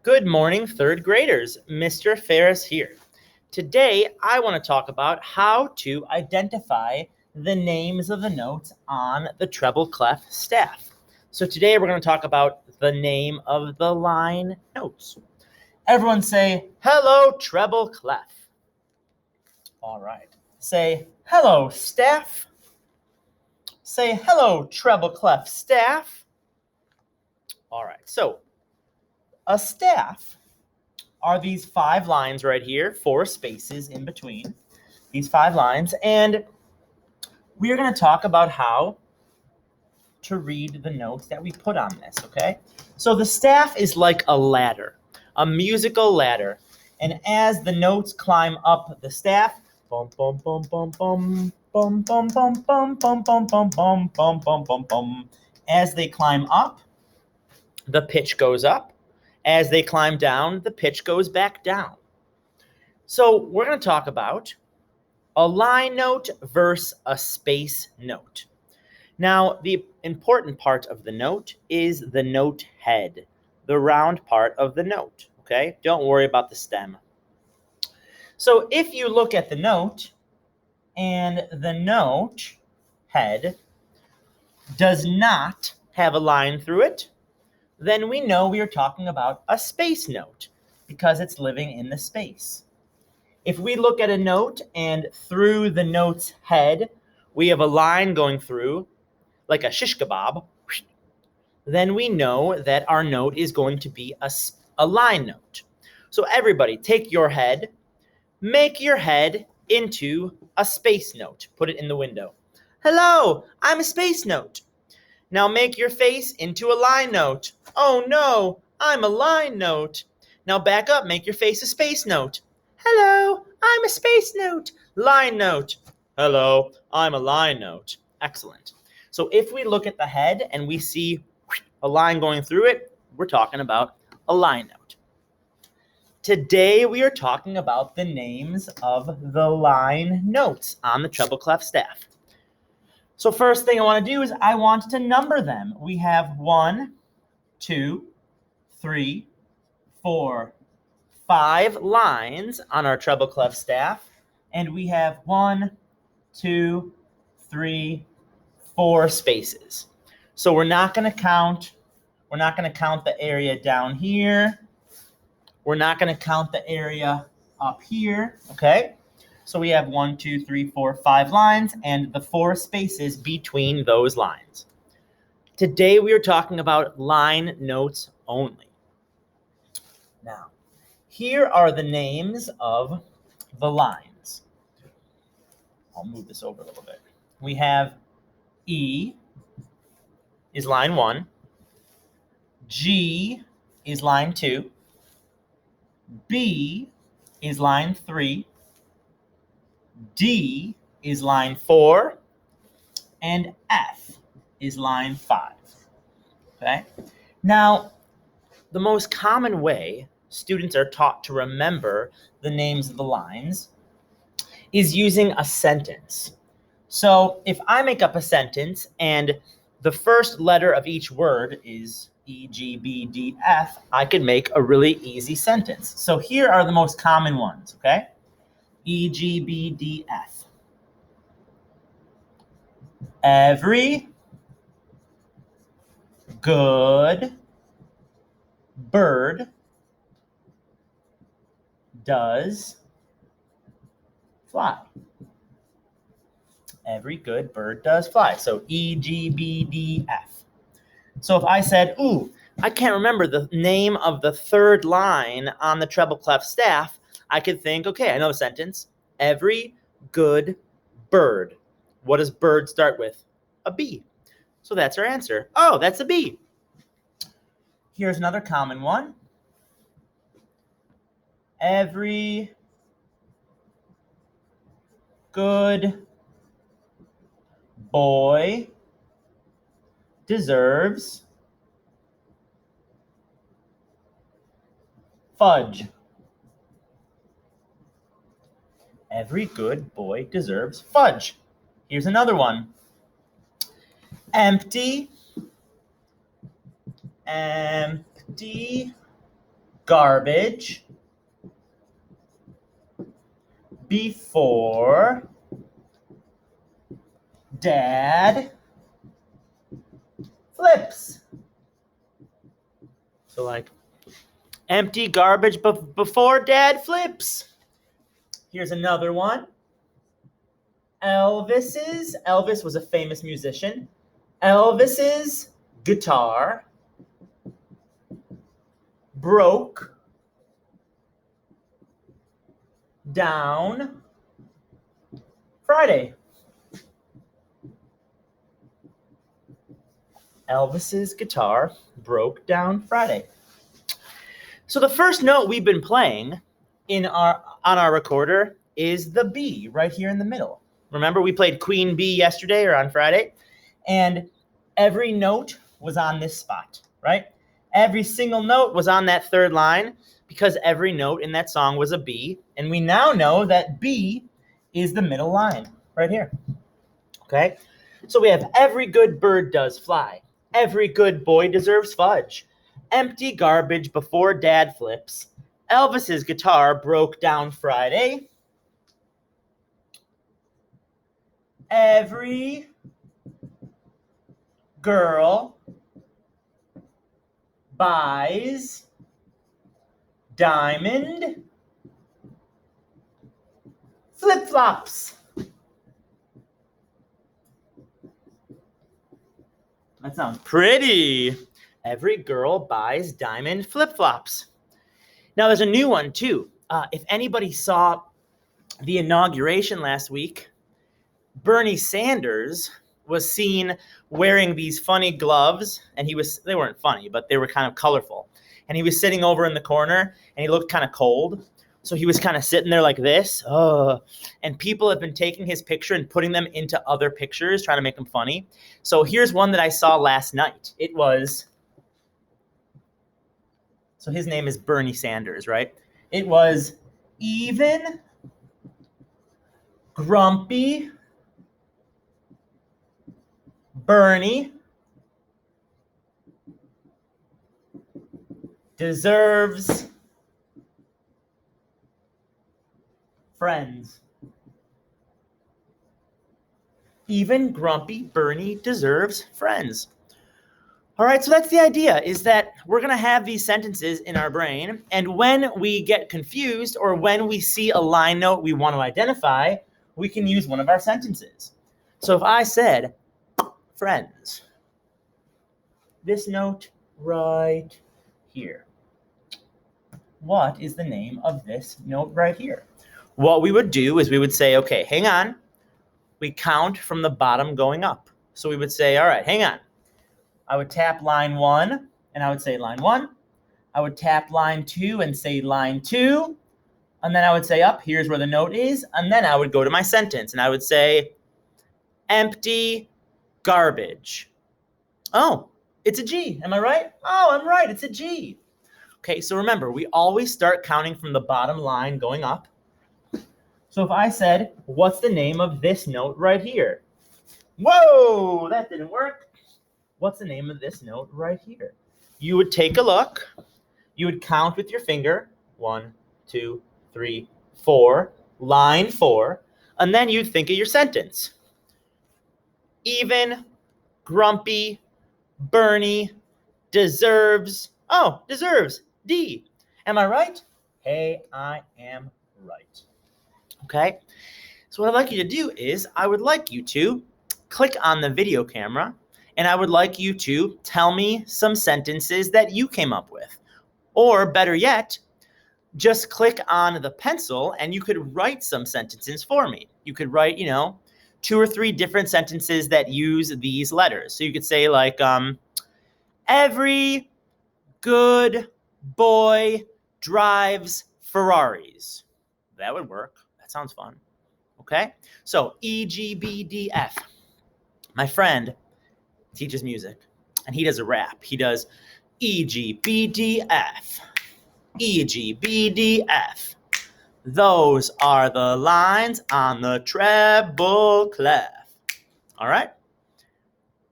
Good morning, third graders. Mr. Ferris here. Today, I want to talk about how to identify the names of the notes on the treble clef staff. So today, we're going to talk about the name of the line notes. Everyone say, hello, treble clef. All right. Say, hello, staff. Say, hello, treble clef staff. All right. So, a staff are these 5 lines right here, 4 spaces in between these 5 lines, and we're going to talk about how to read the notes that we put on this, okay? So the staff is like a ladder, a musical ladder, and as the notes climb up the staff, bum bum bum bum bum bum bum bum bum bum bum bum bum bum bum bum bum, as they climb up, the pitch goes up. As they climb down, the pitch goes back down. So we're going to talk about a line note versus a space note. Now, the important part of the note is the note head, the round part of the note, okay? Don't worry about the stem. So if you look at the note and the note head does not have a line through it, then we know we are talking about a space note because it's living in the space. If we look at a note and through the note's head, we have a line going through, like a shish kebab, then we know that our note is going to be a line note. So everybody, take your head, make your head into a space note. Put it in the window. Hello, I'm a space note. Now make your face into a line note. Oh no, I'm a line note. Now back up, make your face a space note. Hello, I'm a space note. Line note. Hello, I'm a line note. Excellent. So if we look at the head and we see a line going through it, we're talking about a line note. Today we are talking about the names of the line notes on the treble clef staff. So first thing I want to do is I want to number them. We have 1, 2, 3, 4, 5 lines on our treble clef staff, and we have 1, 2, 3, 4 spaces. So we're not going to count the area down here. We're not going to count the area up here, okay? So we have 1, 2, 3, 4, 5 lines and the 4 spaces between those lines. Today we are talking about line notes only. Now, here are the names of the lines. I'll move this over a little bit. We have E is line 1. G is line 2. B is line 3. D is line 4, and F is line 5, okay? Now, the most common way students are taught to remember the names of the lines is using a sentence. So if I make up a sentence and the first letter of each word is E, G, B, D, F, I could make a really easy sentence. So here are the most common ones, okay? E, G, B, D, F. Every good bird does fly. Every good bird does fly. So E, G, B, D, F. So if I said, ooh, I can't remember the name of the third line on the treble clef staff, I could think, okay, I know a sentence. Every good bird. What does bird start with? A B. So that's our answer. Oh, that's a B. Here's another common one. Every good boy deserves fudge. Every good boy deserves fudge. Here's another one. Empty garbage before dad flips. So like empty garbage before dad flips. Here's another one. Elvis was a famous musician. Elvis's guitar broke down Friday. Elvis's guitar broke down Friday. So the first note we've been playing on our recorder is the B right here in the middle. Remember we played Queen B yesterday or on Friday? And every note was on this spot, right? Every single note was on that third line because every note in that song was a B. And we now know that B is the middle line right here. Okay? So we have every good bird does fly. Every good boy deserves fudge. Empty garbage before dad flips. Elvis's guitar broke down Friday. Every girl buys diamond flip-flops. That sounds pretty. Every girl buys diamond flip-flops. Now there's a new one too. If anybody saw the inauguration last week, Bernie Sanders was seen wearing these funny gloves, and they weren't funny, but they were kind of colorful. And he was sitting over in the corner, and he looked kind of cold. So he was kind of sitting there like this. And people have been taking his picture and putting them into other pictures, trying to make them funny. So here's one that I saw last night. So his name is Bernie Sanders, right? It was even grumpy Bernie deserves friends. Even grumpy Bernie deserves friends. All right, so that's the idea, is that we're going to have these sentences in our brain, and when we get confused or when we see a line note we want to identify, we can use one of our sentences. So if I said, friends, this note right here, what is the name of this note right here? What we would do is we would say, okay, hang on. We count from the bottom going up. So we would say, all right, hang on. I would tap line 1, and I would say line 1. I would tap line 2 and say line 2. And then I would say up, here's where the note is. And then I would go to my sentence, and I would say, empty garbage. Oh, it's a G. Am I right? Oh, I'm right. It's a G. Okay, so remember, we always start counting from the bottom line going up. So if I said, what's the name of this note right here? Whoa, that didn't work. What's the name of this note right here? You would take a look. You would count with your finger. 1, 2, 3, 4. Line 4. And then you'd think of your sentence. Even grumpy Bernie deserves D. Am I right? Hey, I am right. Okay? So what I'd like you to do is I would like you to click on the video camera, and I would like you to tell me some sentences that you came up with. Or better yet, just click on the pencil and you could write some sentences for me. You could write, 2 or 3 different sentences that use these letters. So you could say like, every good boy drives Ferraris. That would work. That sounds fun. Okay? So E, G, B, D, F. My friend teaches music, and he does a rap. He does E, G, B, D, F. E, G, B, D, F. Those are the lines on the treble clef. All right?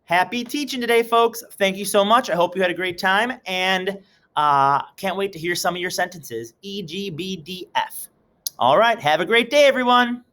Happy teaching today, folks. Thank you so much. I hope you had a great time, and Can't wait to hear some of your sentences. E, G, B, D, F. All right. Have a great day, everyone.